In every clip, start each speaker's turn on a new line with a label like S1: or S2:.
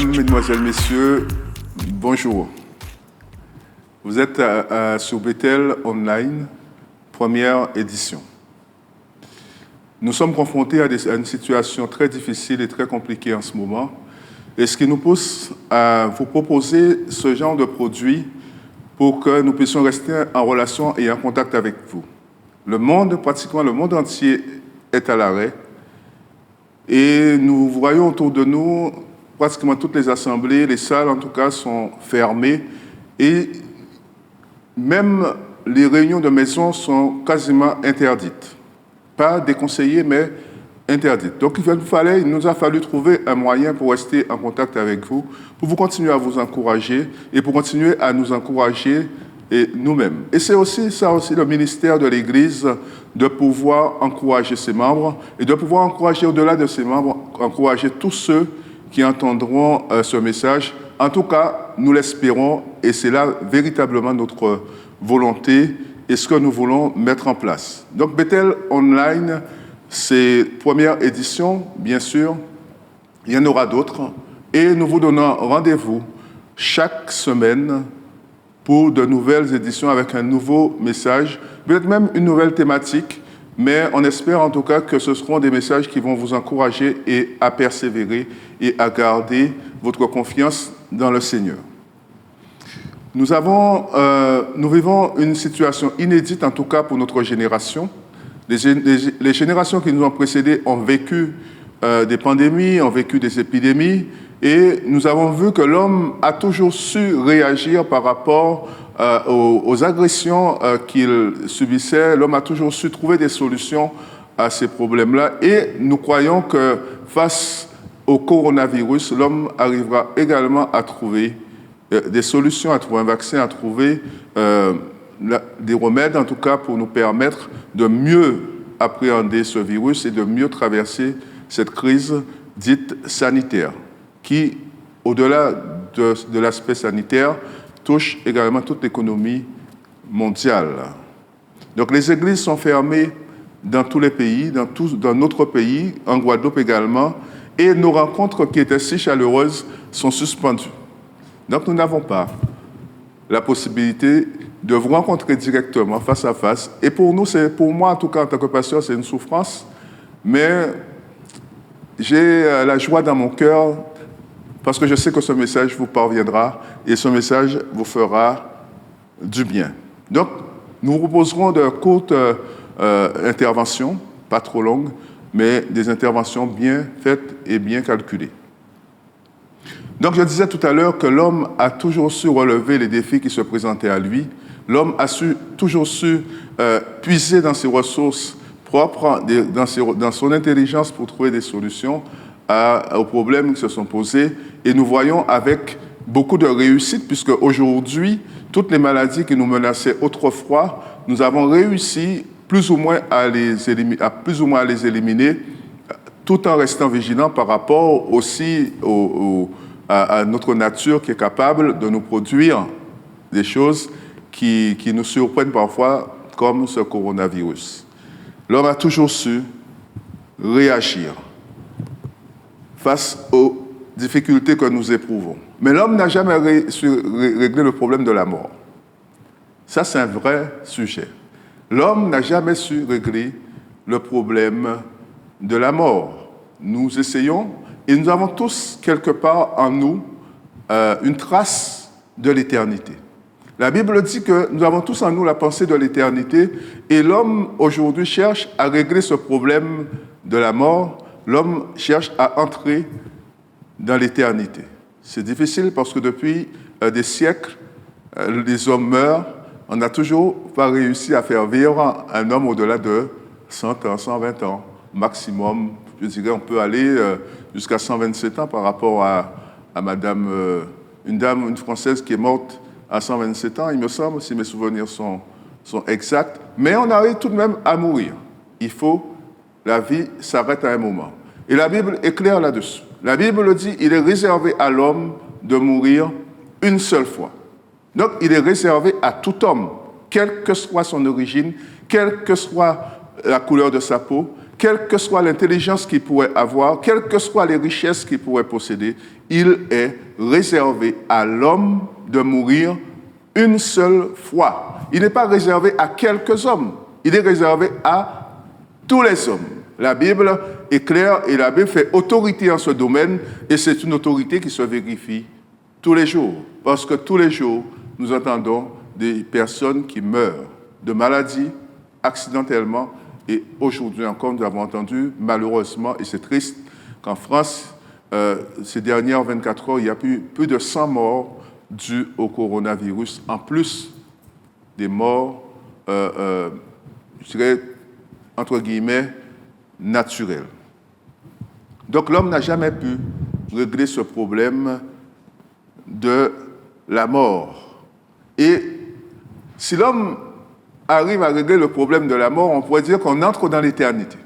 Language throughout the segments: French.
S1: Mesdames, Mesdemoiselles, Messieurs, bonjour. Vous êtes sur Bethel Online, première édition. Nous sommes confrontés à une situation très difficile et très compliquée en ce moment, et ce qui nous pousse à vous proposer ce genre de produit pour que nous puissions rester en relation et en contact avec vous. Le monde, pratiquement le monde entier, est à l'arrêt, et nous voyons autour de nous pratiquement toutes les assemblées, les salles en tout cas sont fermées, et même les réunions de maison sont quasiment interdites. Pas déconseillées, mais interdites. Donc il nous a fallu trouver un moyen pour rester en contact avec vous, pour vous continuer à vous encourager et pour continuer à nous encourager nous-mêmes. Et c'est aussi ça aussi le ministère de l'Église, de pouvoir encourager ses membres et de pouvoir encourager au-delà de ses membres, encourager tous ceux qui entendront ce message. En tout cas, nous l'espérons et c'est là véritablement notre volonté et ce que nous voulons mettre en place. Donc Bethel Online, c'est première édition, bien sûr. Il y en aura d'autres et nous vous donnons rendez-vous chaque semaine pour de nouvelles éditions avec un nouveau message, peut-être même une nouvelle thématique, mais on espère en tout cas que ce seront des messages qui vont vous encourager et à persévérer et à garder votre confiance dans le Seigneur. Nous vivons une situation inédite, en tout cas pour notre génération. Les générations qui nous ont précédées ont vécu des pandémies, ont vécu des épidémies, et nous avons vu que l'homme a toujours su réagir par rapport aux agressions qu'il subissait. L'homme a toujours su trouver des solutions à ces problèmes-là, et nous croyons que face au coronavirus, l'homme arrivera également à trouver des solutions, à trouver un vaccin, à trouver des remèdes, en tout cas, pour nous permettre de mieux appréhender ce virus et de mieux traverser cette crise dite sanitaire, qui, au-delà de l'aspect sanitaire, touche également toute l'économie mondiale. Donc les églises sont fermées dans tous les pays, dans notre pays, en Guadeloupe également, et nos rencontres qui étaient si chaleureuses sont suspendues. Donc nous n'avons pas la possibilité de vous rencontrer directement, face à face. Et pour nous, pour moi en tout cas en tant que pasteur, c'est une souffrance, mais j'ai la joie dans mon cœur parce que je sais que ce message vous parviendra et ce message vous fera du bien. Donc, nous vous proposerons de courtes interventions, pas trop longues, mais des interventions bien faites et bien calculées. Donc, je disais tout à l'heure que l'homme a toujours su relever les défis qui se présentaient à lui. L'homme a toujours su puiser dans ses ressources propres, dans son intelligence pour trouver des solutions aux problèmes qui se sont posés. Et nous voyons avec beaucoup de réussite, puisque aujourd'hui, toutes les maladies qui nous menaçaient autrefois, nous avons réussi plus ou moins à les éliminer, tout en restant vigilants par rapport aussi à notre nature qui est capable de nous produire des choses qui nous surprennent parfois, comme ce coronavirus. L'homme a toujours su réagir face aux difficultés que nous éprouvons. Mais l'homme n'a jamais su régler le problème de la mort. Ça, c'est un vrai sujet. L'homme n'a jamais su régler le problème de la mort. Nous essayons, et nous avons tous, quelque part en nous, une trace de l'éternité. La Bible dit que nous avons tous en nous la pensée de l'éternité, et l'homme, aujourd'hui, cherche à régler ce problème de la mort. L'homme cherche à entrer dans l'éternité. C'est difficile parce que depuis des siècles, les hommes meurent. On n'a toujours pas réussi à faire vivre un homme au-delà de 100 ans, 120 ans, maximum. Je dirais on peut aller jusqu'à 127 ans par rapport à une Française qui est morte à 127 ans, il me semble, si mes souvenirs sont exacts. Mais on arrive tout de même à mourir. La vie s'arrête à un moment. Et la Bible est claire là-dessus. La Bible dit qu'il est réservé à l'homme de mourir une seule fois. Donc, il est réservé à tout homme, quelle que soit son origine, quelle que soit la couleur de sa peau, quelle que soit l'intelligence qu'il pourrait avoir, quelles que soient les richesses qu'il pourrait posséder, il est réservé à l'homme de mourir une seule fois. Il n'est pas réservé à quelques hommes, il est réservé à tous les hommes. La Bible est claire et la Bible fait autorité en ce domaine et c'est une autorité qui se vérifie tous les jours. Parce que tous les jours, nous entendons des personnes qui meurent de maladies, accidentellement. Et aujourd'hui encore, nous avons entendu, malheureusement, et c'est triste, qu'en France, ces dernières 24 heures, il y a plus de 100 morts dus au coronavirus, en plus des morts, je dirais, entre guillemets, naturelles. Donc l'homme n'a jamais pu régler ce problème de la mort. Et si l'homme arrive à régler le problème de la mort, on pourrait dire qu'on entre dans l'éternité.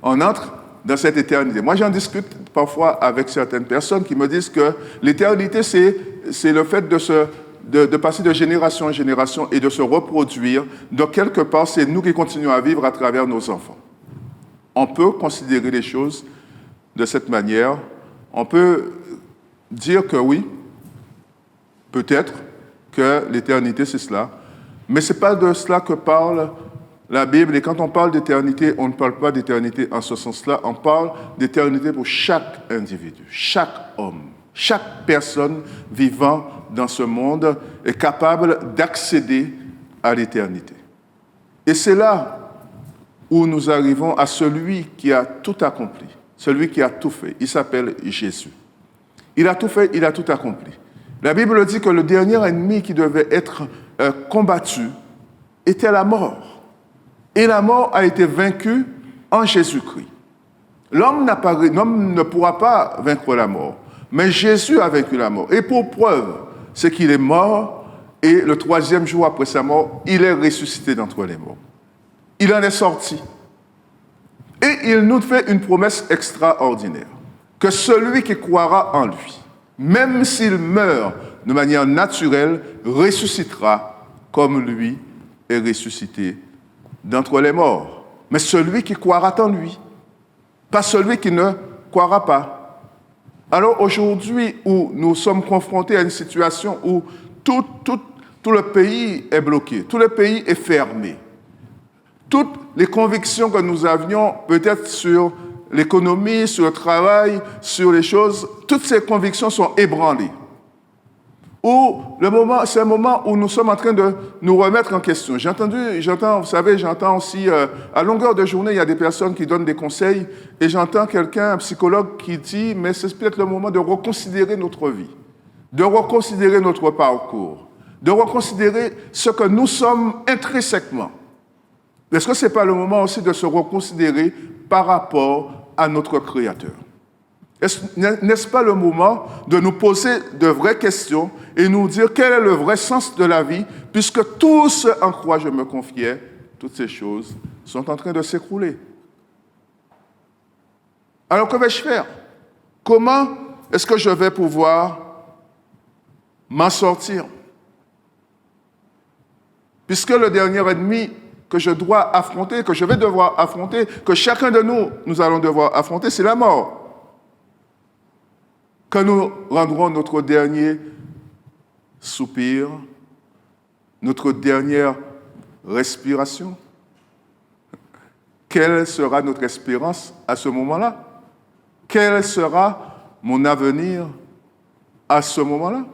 S1: On entre dans cette éternité. Moi, j'en discute parfois avec certaines personnes qui me disent que l'éternité, c'est le fait de passer de génération en génération et de se reproduire. Donc, quelque part, c'est nous qui continuons à vivre à travers nos enfants. On peut considérer les choses de cette manière. On peut dire que oui, peut-être que l'éternité, c'est cela. Mais ce n'est pas de cela que parle la Bible. Et quand on parle d'éternité, on ne parle pas d'éternité en ce sens-là. On parle d'éternité pour chaque individu, chaque homme, chaque personne vivant dans ce monde est capable d'accéder à l'éternité. Et c'est là où nous arrivons à celui qui a tout accompli, celui qui a tout fait. Il s'appelle Jésus. Il a tout fait, il a tout accompli. La Bible dit que le dernier ennemi qui devait être combattu était la mort. Et la mort a été vaincue en Jésus-Christ. L'homme ne pourra pas vaincre la mort, mais Jésus a vaincu la mort. Et pour preuve, c'est qu'il est mort et le 3e jour après sa mort, il est ressuscité d'entre les morts. Il en est sorti. Et il nous fait une promesse extraordinaire, que celui qui croira en lui, même s'il meurt de manière naturelle, ressuscitera comme lui est ressuscité d'entre les morts. Mais celui qui croira en lui, pas celui qui ne croira pas. Alors aujourd'hui, où nous sommes confrontés à une situation où tout le pays est bloqué, tout le pays est fermé, toutes les convictions que nous avions peut-être sur l'économie, sur le travail, sur les choses, toutes ces convictions sont ébranlées. C'est un moment où nous sommes en train de nous remettre en question. J'entends aussi, à longueur de journée, il y a des personnes qui donnent des conseils, et j'entends quelqu'un, un psychologue, qui dit, mais c'est peut-être le moment de reconsidérer notre vie, de reconsidérer notre parcours, de reconsidérer ce que nous sommes intrinsèquement. Est-ce que ce n'est pas le moment aussi de se reconsidérer par rapport à notre Créateur? N'est-ce pas le moment de nous poser de vraies questions et nous dire quel est le vrai sens de la vie, puisque tout ce en quoi je me confiais, toutes ces choses, sont en train de s'écrouler. Alors que vais-je faire? Comment est-ce que je vais pouvoir m'en sortir? Puisque le dernier ennemi que je dois affronter, que je vais devoir affronter, que chacun de nous allons devoir affronter, c'est la mort. Quand nous rendrons notre dernier soupir, notre dernière respiration, quelle sera notre espérance à ce moment-là? Quel sera mon avenir à ce moment-là?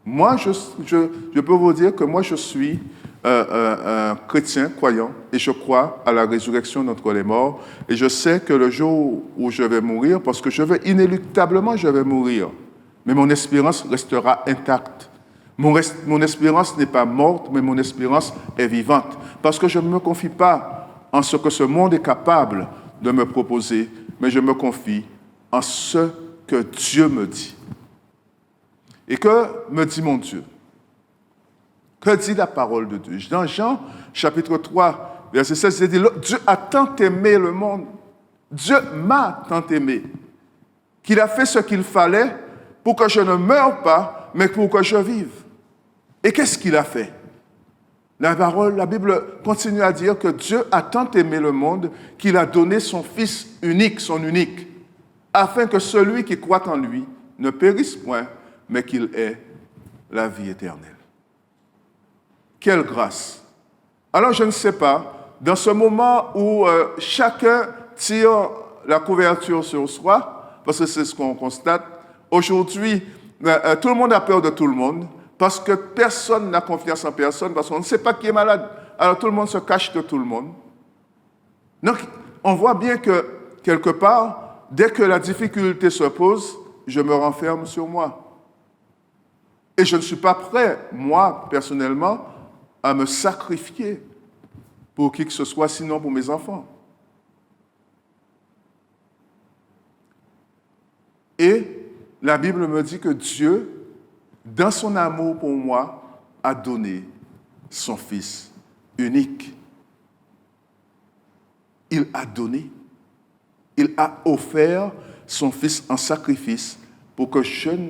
S1: Moi, je peux vous dire que moi, je suis un chrétien croyant et je crois à la résurrection d'entre les morts et je sais que le jour où je vais mourir, parce que inéluctablement je vais mourir, mais mon espérance restera intacte. Mon espérance n'est pas morte, mais mon espérance est vivante, parce que je ne me confie pas en ce que ce monde est capable de me proposer, mais je me confie en ce que Dieu me dit. Et que me dit mon Dieu? Que dit la parole de Dieu? Dans Jean, chapitre 3, verset 16, il dit, Dieu a tant aimé le monde, Dieu m'a tant aimé, qu'il a fait ce qu'il fallait pour que je ne meure pas, mais pour que je vive. Et qu'est-ce qu'il a fait? La Bible continue à dire que Dieu a tant aimé le monde qu'il a donné son Fils unique, son unique, afin que celui qui croit en lui ne périsse point, mais qu'il ait la vie éternelle. Quelle grâce! Alors je ne sais pas, dans ce moment où chacun tire la couverture sur soi, parce que c'est ce qu'on constate, aujourd'hui, tout le monde a peur de tout le monde, parce que personne n'a confiance en personne, parce qu'on ne sait pas qui est malade. Alors tout le monde se cache de tout le monde. Donc, on voit bien que, quelque part, dès que la difficulté se pose, je me renferme sur moi. Et je ne suis pas prêt, moi, personnellement, à me sacrifier pour qui que ce soit, sinon pour mes enfants. Et la Bible me dit que Dieu, dans son amour pour moi, a donné son Fils unique. Il a donné, il a offert son Fils en sacrifice pour que je ne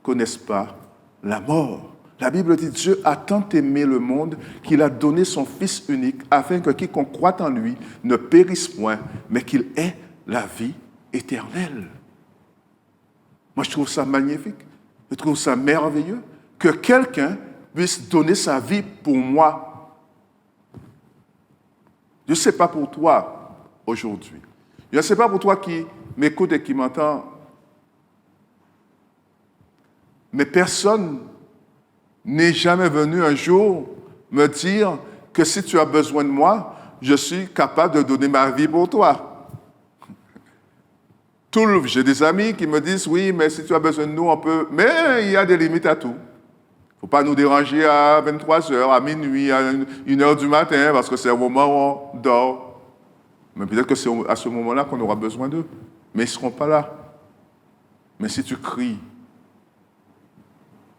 S1: connaisse pas la mort. La Bible dit, Dieu a tant aimé le monde qu'il a donné son Fils unique afin que quiconque croit en lui ne périsse point, mais qu'il ait la vie éternelle. Moi, je trouve ça magnifique. Je trouve ça merveilleux que quelqu'un puisse donner sa vie pour moi. Je ne sais pas pour toi aujourd'hui. Je ne sais pas pour toi qui m'écoute et qui m'entend. Mais personne n'est jamais venu un jour me dire que si tu as besoin de moi, je suis capable de donner ma vie pour toi. J'ai des amis qui me disent, oui, mais si tu as besoin de nous, on peut... Mais il y a des limites à tout. Il ne faut pas nous déranger à 23h, à minuit, à 1h du matin, parce que c'est au moment où on dort. Mais peut-être que c'est à ce moment-là qu'on aura besoin d'eux. Mais ils ne seront pas là. Mais si tu cries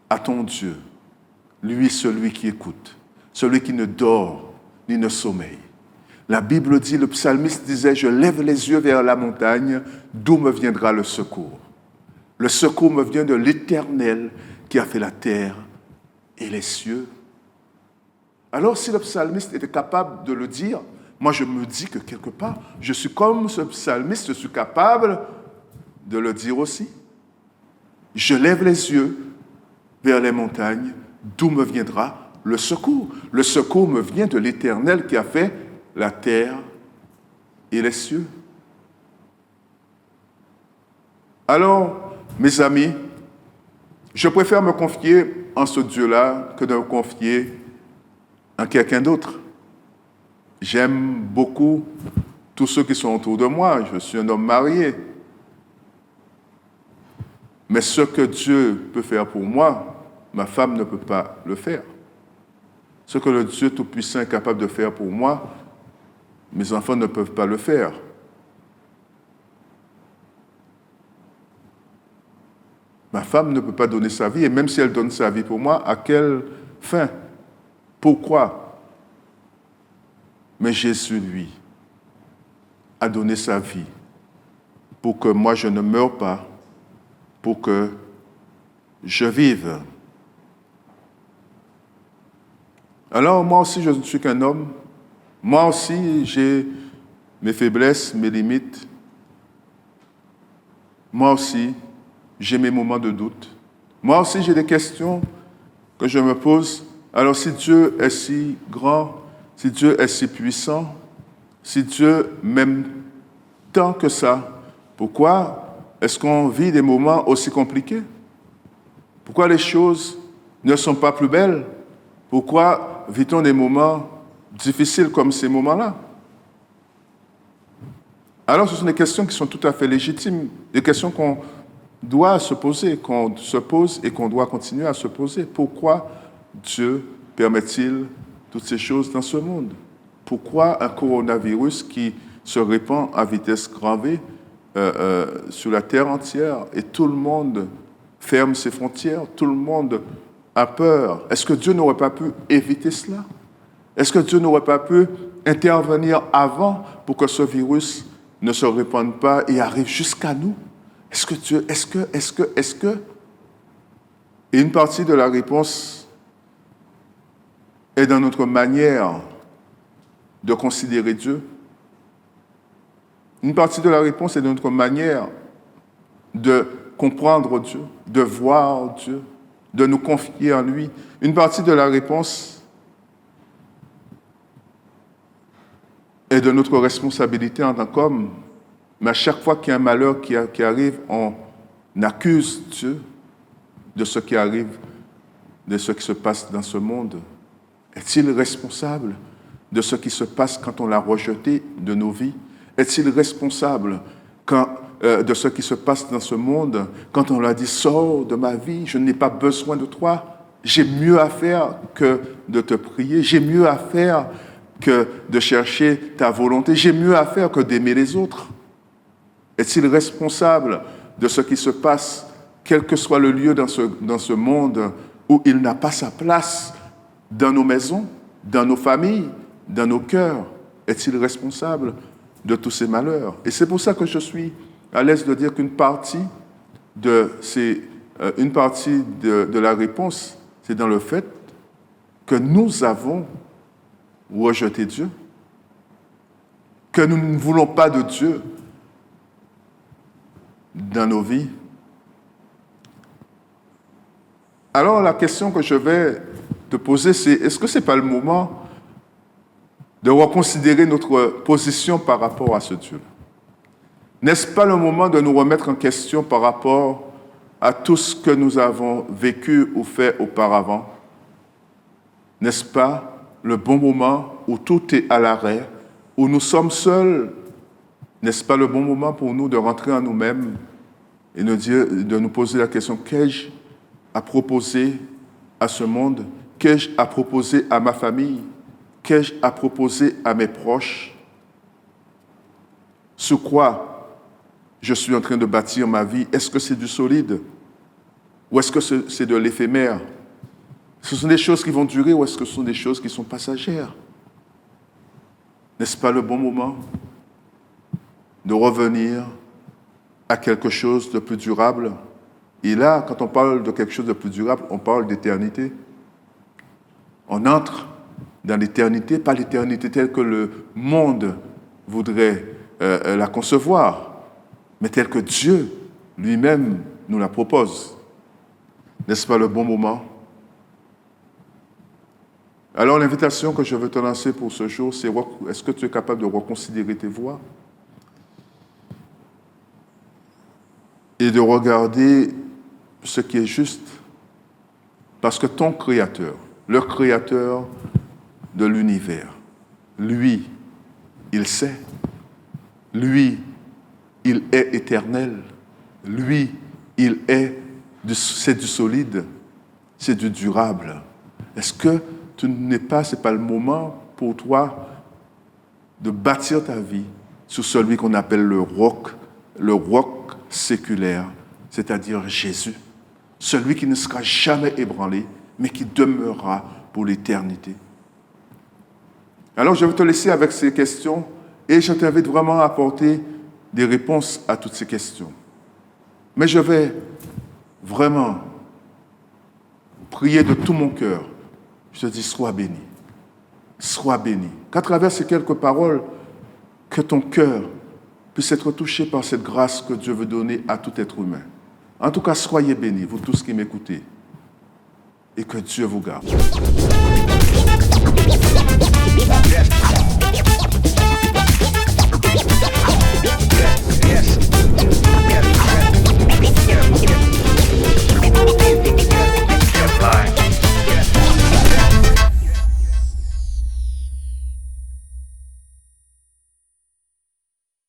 S1: à ton Dieu, lui, celui qui écoute, celui qui ne dort ni ne sommeille. La Bible dit, le psalmiste disait, je lève les yeux vers la montagne, d'où me viendra le secours. Le secours me vient de l'Éternel qui a fait la terre et les cieux. Alors, si le psalmiste était capable de le dire, moi je me dis que quelque part, je suis comme ce psalmiste, je suis capable de le dire aussi. Je lève les yeux vers les montagnes, d'où me viendra le secours. Le secours me vient de l'Éternel qui a fait la terre et les cieux. Alors, mes amis, je préfère me confier en ce Dieu-là que de me confier en quelqu'un d'autre. J'aime beaucoup tous ceux qui sont autour de moi. Je suis un homme marié. Mais ce que Dieu peut faire pour moi, ma femme ne peut pas le faire. Ce que le Dieu Tout-Puissant est capable de faire pour moi, mes enfants ne peuvent pas le faire. Ma femme ne peut pas donner sa vie, et même si elle donne sa vie pour moi, à quelle fin? Pourquoi? Mais Jésus, lui, a donné sa vie pour que moi je ne meure pas, pour que je vive. Alors moi aussi je ne suis qu'un homme. Moi aussi, j'ai mes faiblesses, mes limites. Moi aussi, j'ai mes moments de doute. Moi aussi, j'ai des questions que je me pose. Alors, si Dieu est si grand, si Dieu est si puissant, si Dieu m'aime tant que ça, pourquoi est-ce qu'on vit des moments aussi compliqués? Pourquoi les choses ne sont pas plus belles? Pourquoi vit-on des moments difficiles comme ces moments-là? Alors, ce sont des questions qui sont tout à fait légitimes, des questions qu'on doit se poser, qu'on se pose et qu'on doit continuer à se poser. Pourquoi Dieu permet-il toutes ces choses dans ce monde? Pourquoi un coronavirus qui se répand à vitesse grand V sur la terre entière et tout le monde ferme ses frontières, tout le monde a peur? Est-ce que Dieu n'aurait pas pu éviter cela? Est-ce que Dieu n'aurait pas pu intervenir avant pour que ce virus ne se répande pas et arrive jusqu'à nous? Est-ce que Dieu, est-ce que? Et une partie de la réponse est dans notre manière de considérer Dieu. Une partie de la réponse est dans notre manière de comprendre Dieu, de voir Dieu, de nous confier en lui. Une partie de la réponse est de notre responsabilité en tant qu'homme. Mais à chaque fois qu'il y a un malheur qui arrive, on accuse Dieu de ce qui arrive, de ce qui se passe dans ce monde. Est-il responsable de ce qui se passe quand on l'a rejeté de nos vies? Est-il responsable de ce qui se passe dans ce monde quand on lui a dit « Sors de ma vie, je n'ai pas besoin de toi, j'ai mieux à faire que de te prier, j'ai mieux à faire que de chercher ta volonté, j'ai mieux à faire que d'aimer les autres ». Est-il responsable de ce qui se passe, quel que soit le lieu dans ce monde où il n'a pas sa place, dans nos maisons, dans nos familles, dans nos cœurs? Est-il responsable de tous ces malheurs? Et c'est pour ça que je suis à l'aise de dire qu'une partie de la réponse, c'est dans le fait que nous avons rejeté Dieu, que nous ne voulons pas de Dieu dans nos vies. Alors la question que je vais te poser, c'est est-ce que ce n'est pas le moment de reconsidérer notre position par rapport à ce Dieu-là? N'est-ce pas le moment de nous remettre en question par rapport à tout ce que nous avons vécu ou fait auparavant? N'est-ce pas le bon moment où tout est à l'arrêt, où nous sommes seuls? N'est-ce pas le bon moment pour nous de rentrer en nous-mêmes et de nous poser la question, qu'ai-je à proposer à ce monde? Qu'ai-je à proposer à ma famille? Qu'ai-je à proposer à mes proches? Sur quoi je suis en train de bâtir ma vie? Est-ce que c'est du solide? Ou est-ce que c'est de l'éphémère? Ce sont des choses qui vont durer ou est-ce que ce sont des choses qui sont passagères? N'est-ce pas le bon moment de revenir à quelque chose de plus durable? Et là, quand on parle de quelque chose de plus durable, on parle d'éternité. On entre dans l'éternité, pas l'éternité telle que le monde voudrait la concevoir, mais telle que Dieu lui-même nous la propose. N'est-ce pas le bon moment? Alors l'invitation que je veux te lancer pour ce jour, c'est est-ce que tu es capable de reconsidérer tes voies et de regarder ce qui est juste? Parce que ton Créateur, le Créateur de l'univers, lui, il sait. Lui, il est éternel. Lui, c'est du solide, c'est du durable. Est-ce que c'est pas le moment pour toi de bâtir ta vie sur celui qu'on appelle le roc séculaire, c'est-à-dire Jésus, celui qui ne sera jamais ébranlé, mais qui demeurera pour l'éternité? Alors je vais te laisser avec ces questions et je t'invite vraiment à apporter des réponses à toutes ces questions. Mais je vais vraiment prier de tout mon cœur. Je te dis, sois béni. Sois béni. Qu'à travers ces quelques paroles, que ton cœur puisse être touché par cette grâce que Dieu veut donner à tout être humain. En tout cas, soyez bénis, vous tous qui m'écoutez. Et que Dieu vous garde.